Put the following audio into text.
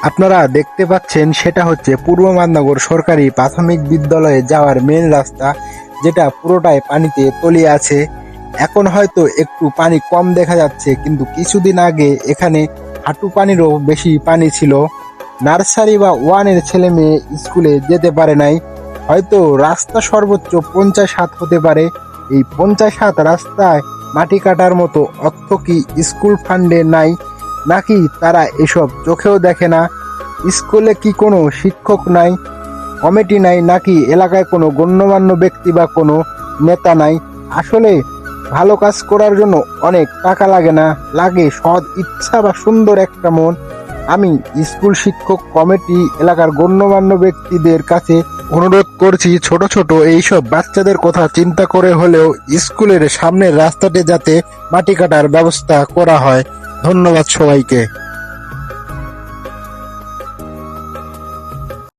আপনারা দেখতে পাচ্ছেন সেটা হচ্ছে পূর্ব মাদনগর সরকারি প্রাথমিক বিদ্যালয়ে যাওয়ার মেন রাস্তা, যেটা পুরোটাই পানিতে তলিয়ে আছে। এখন হয়তো একটু পানি কম দেখা যাচ্ছে, কিন্তু কিছুদিন আগে এখানে হাঁটু পানিরও বেশি পানি ছিল। নার্সারি বা ওয়ানের ছেলে মেয়ে স্কুলে যেতে পারে নাই। হয়তো রাস্তা সর্বোচ্চ 50 হাত হতে পারে। এই 50 হাত রাস্তায় মাটি কাটার মতো অর্থ কি স্কুল ফান্ডে নাই, নাকি তারা এসব চোখেও দেখে না? স্কুলে কি কোনো শিক্ষক নাই, কমিটি নাই, নাকি এলাকায় কোনো গণ্যমান্য ব্যক্তি বা কোনো নেতা নাই? আসলে ভালো কাজ করার জন্য অনেক টাকা লাগে না, লাগে সৎ ইচ্ছা বা সুন্দর একটা মন। আমি স্কুল শিক্ষক কমিটি, এলাকার গণ্যমান্য ব্যক্তিদের কাছে অনুরোধ করছি, ছোট ছোট এইসব বাচ্চাদের কথা চিন্তা করে হলেও স্কুলের সামনের রাস্তাটি যাতে মাটি কাটার ব্যবস্থা করা হয়। ধন্যবাদ সবাইকে।